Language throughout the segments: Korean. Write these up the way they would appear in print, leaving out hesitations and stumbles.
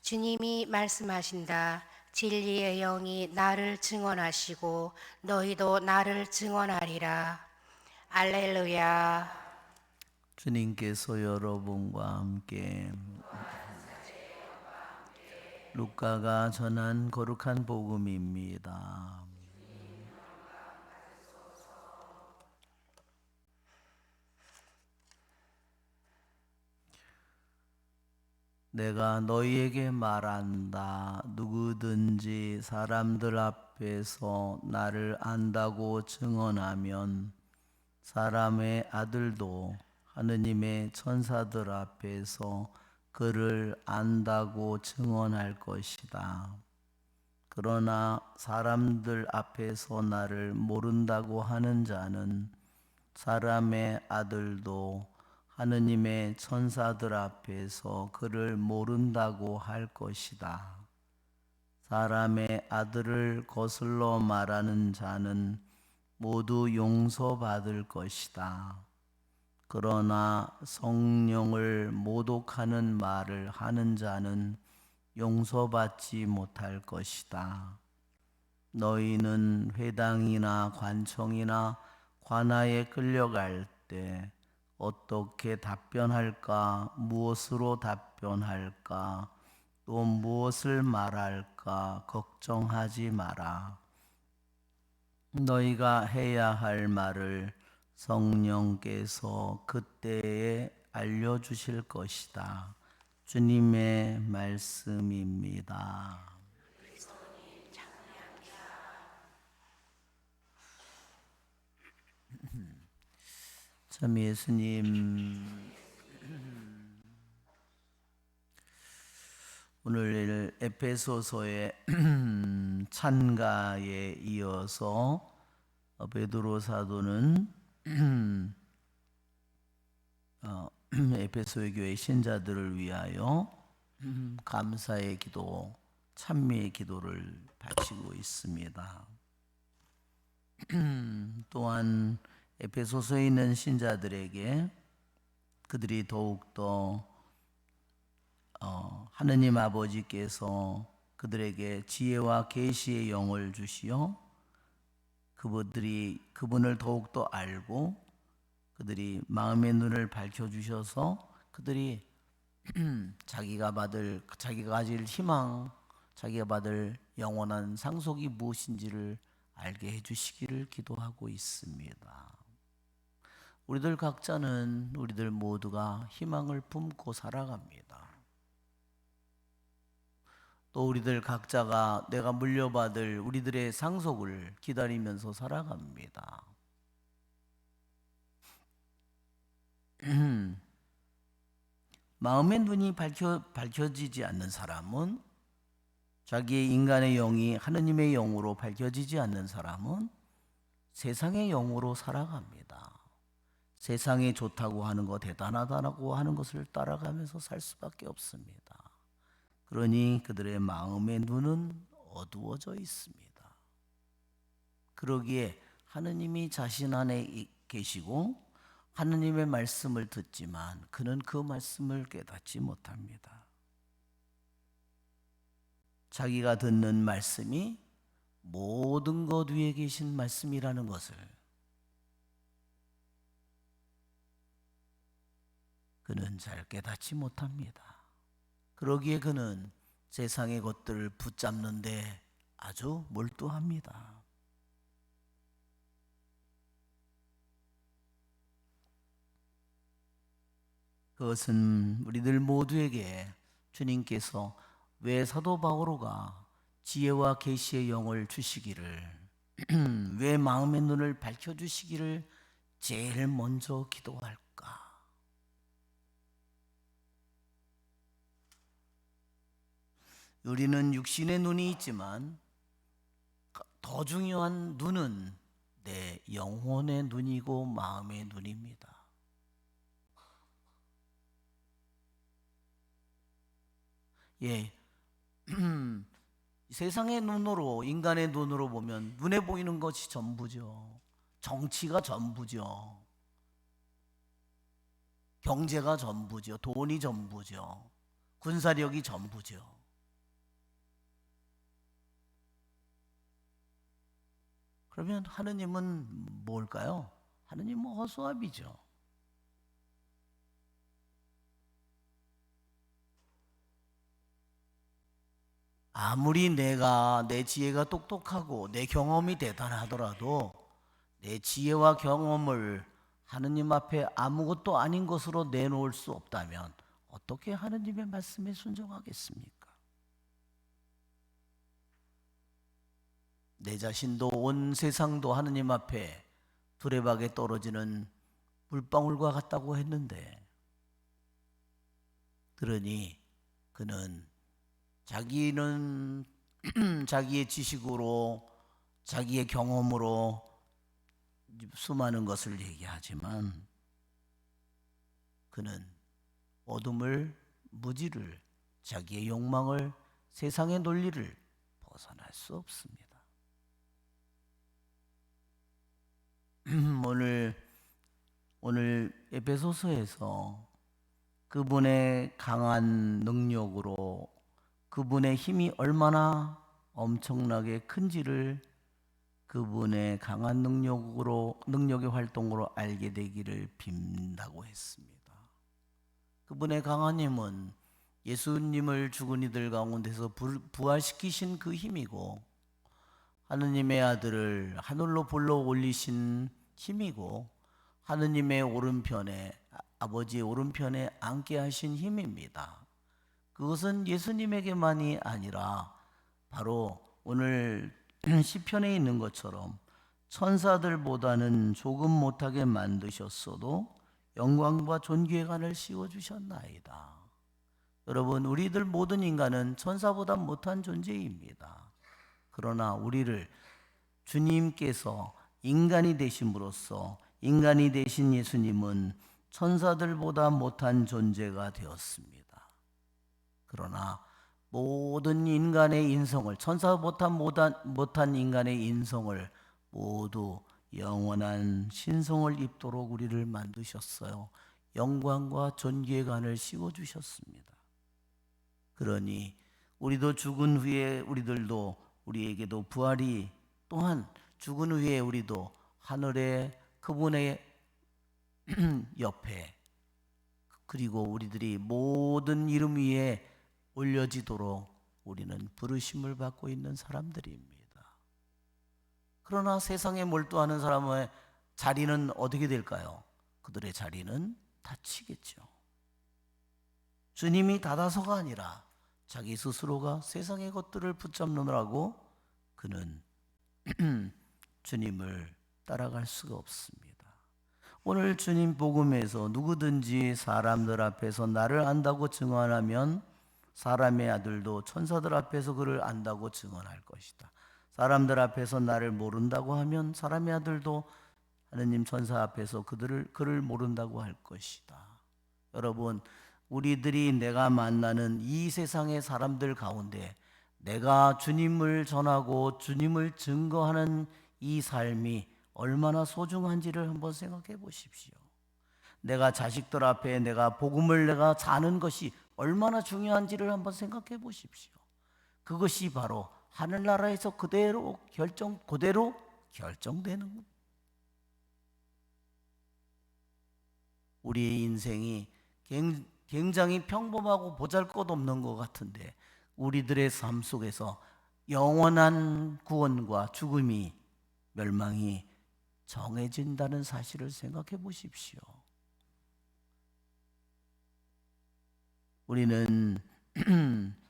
주님이 말씀하신다. 진리의 영이 나를 증언하시고 너희도 나를 증언하리라. 알렐루야. 주님께서 여러분과 함께 루카가 전한 거룩한 복음입니다. 내가 너희에게 말한다. 누구든지 사람들 앞에서 나를 안다고 증언하면 사람의 아들도 하느님의 천사들 앞에서 그를 안다고 증언할 것이다. 그러나 사람들 앞에서 나를 모른다고 하는 자는 사람의 아들도 하느님의 천사들 앞에서 그를 모른다고 할 것이다. 사람의 아들을 거슬러 말하는 자는 모두 용서받을 것이다. 그러나 성령을 모독하는 말을 하는 자는 용서받지 못할 것이다. 너희는 회당이나 관청이나 관아에 끌려갈 때 어떻게 답변할까, 무엇으로 답변할까, 또 무엇을 말할까 걱정하지 마라. 너희가 해야 할 말을 성령께서 그때에 알려주실 것이다. 주님의 말씀입니다. 참 예수님, 오늘 에베소서의 찬가에 이어서 베드로 사도는 에베소의 교회 신자들을 위하여 감사의 기도, 찬미의 기도를 바치고 있습니다. 또한 에베소서에 있는 신자들에게 그들이 더욱더 하느님 아버지께서 그들에게 지혜와 계시의 영을 주시어 그분을 더욱더 알고 그들이 마음의 눈을 밝혀주셔서 그들이 자기가 가질 희망, 자기가 받을 영원한 상속이 무엇인지를 알게 해주시기를 기도하고 있습니다. 우리들 각자는 우리들 모두가 희망을 품고 살아갑니다. 또 우리들 각자가 내가 물려받을 우리들의 상속을 기다리면서 살아갑니다. 마음의 눈이 밝혀지지 않는 사람은, 자기의 인간의 영이 하느님의 영으로 밝혀지지 않는 사람은 세상의 영으로 살아갑니다. 세상이 좋다고 하는 것, 대단하다고 하는 것을 따라가면서 살 수밖에 없습니다. 그러니 그들의 마음의 눈은 어두워져 있습니다. 그러기에 하느님이 자신 안에 계시고 하느님의 말씀을 듣지만 그는 그 말씀을 깨닫지 못합니다. 자기가 듣는 말씀이 모든 것 위에 계신 말씀이라는 것을 그는 잘 깨닫지 못합니다. 그러기에 그는 세상의 것들을 붙잡는 데 아주 몰두합니다. 그것은 우리들 모두에게 주님께서 왜 사도 바오로가 지혜와 계시의 영을 주시기를 왜 마음의 눈을 밝혀주시기를 제일 먼저 기도할까? 우리는 육신의 눈이 있지만 더 중요한 눈은 내 영혼의 눈이고 마음의 눈입니다. 예, 세상의 눈으로, 인간의 눈으로 보면 눈에 보이는 것이 전부죠. 정치가 전부죠. 경제가 전부죠. 돈이 전부죠. 군사력이 전부죠. 그러면 하느님은 뭘까요? 하느님은 허수아비죠. 아무리 내 지혜가 똑똑하고 내 경험이 대단하더라도 내 지혜와 경험을 하느님 앞에 아무것도 아닌 것으로 내놓을 수 없다면 어떻게 하느님의 말씀에 순종하겠습니까? 내 자신도 온 세상도 하느님 앞에 두레박에 떨어지는 물방울과 같다고 했는데, 그러니 그는 자기는 자기의 지식으로 자기의 경험으로 수많은 것을 얘기하지만 그는 어둠을, 무지를, 자기의 욕망을, 세상의 논리를 벗어날 수 없습니다. 오늘 에베소서에서 그분의 강한 능력으로 그분의 힘이 얼마나 엄청나게 큰지를 그분의 강한 능력의 활동으로 알게 되기를 빈다고 했습니다. 그분의 강한 힘은 예수님을 죽은 이들 가운데서 부활시키신 그 힘이고, 하느님의 아들을 하늘로 불러 올리신 힘이고, 하느님의 오른편에, 아버지의 오른편에 앉게 하신 힘입니다. 그것은 예수님에게만이 아니라 바로 오늘 시편에 있는 것처럼 천사들보다는 조금 못하게 만드셨어도 영광과 존귀의 관을 씌워주셨나이다. 여러분, 우리들 모든 인간은 천사보다 못한 존재입니다. 그러나 우리를 주님께서 인간이 되심으로써 인간이 되신 예수님은 천사들보다 못한 존재가 되었습니다. 그러나 모든 인간의 인성을, 천사보다 못한 인간의 인성을 모두 영원한 신성을 입도록 우리를 만드셨어요. 영광과 존귀의 관을 씌워주셨습니다. 그러니 우리도 죽은 후에 우리에게도 부활이, 또한 죽은 후에 우리도 하늘의 그분의 옆에, 그리고 우리들이 모든 이름 위에 올려지도록 우리는 부르심을 받고 있는 사람들입니다. 그러나 세상에 몰두하는 사람의 자리는 어떻게 될까요? 그들의 자리는 닫히겠죠. 주님이 닫아서가 아니라 자기 스스로가 세상의 것들을 붙잡느라고 그는 주님을 따라갈 수가 없습니다. 오늘 주님 복음에서 누구든지 사람들 앞에서 나를 안다고 증언하면 사람의 아들도 천사들 앞에서 그를 안다고 증언할 것이다. 사람들 앞에서 나를 모른다고 하면 사람의 아들도 하느님 천사 앞에서 그를 모른다고 할 것이다. 여러분, 우리들이 내가 만나는 이 세상의 사람들 가운데 내가 주님을 전하고 주님을 증거하는 이 삶이 얼마나 소중한지를 한번 생각해 보십시오. 내가 자식들 앞에 내가 복음을 내가 자는 것이 얼마나 중요한지를 한번 생각해 보십시오. 그것이 바로 하늘나라에서 그대로 결정되는 겁니다. 우리의 인생이 굉장히 평범하고 보잘것없는 것 같은데 우리들의 삶 속에서 영원한 구원과 죽음이, 멸망이 정해진다는 사실을 생각해 보십시오. 우리는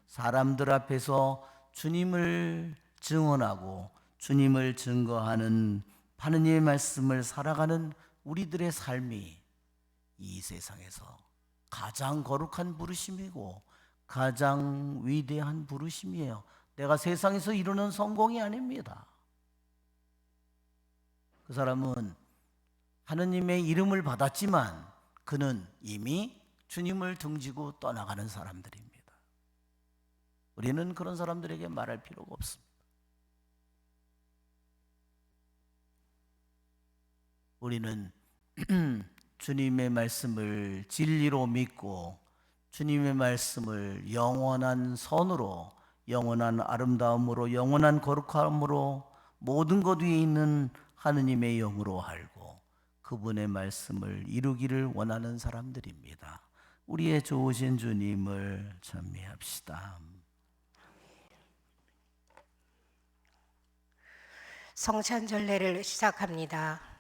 사람들 앞에서 주님을 증언하고 주님을 증거하는 하느님의 말씀을 살아가는 우리들의 삶이 이 세상에서 가장 거룩한 부르심이고 가장 위대한 부르심이에요. 내가 세상에서 이루는 성공이 아닙니다. 그 사람은 하느님의 이름을 받았지만 그는 이미 주님을 등지고 떠나가는 사람들입니다. 우리는 그런 사람들에게 말할 필요가 없습니다. 우리는 주님의 말씀을 진리로 믿고 주님의 말씀을 영원한 선으로, 영원한 아름다움으로, 영원한 거룩함으로 모든 것 위에 있는 하느님의 영으로 알고 그분의 말씀을 이루기를 원하는 사람들입니다. 우리의 좋으신 주님을 찬미합시다. 성찬절례를 시작합니다.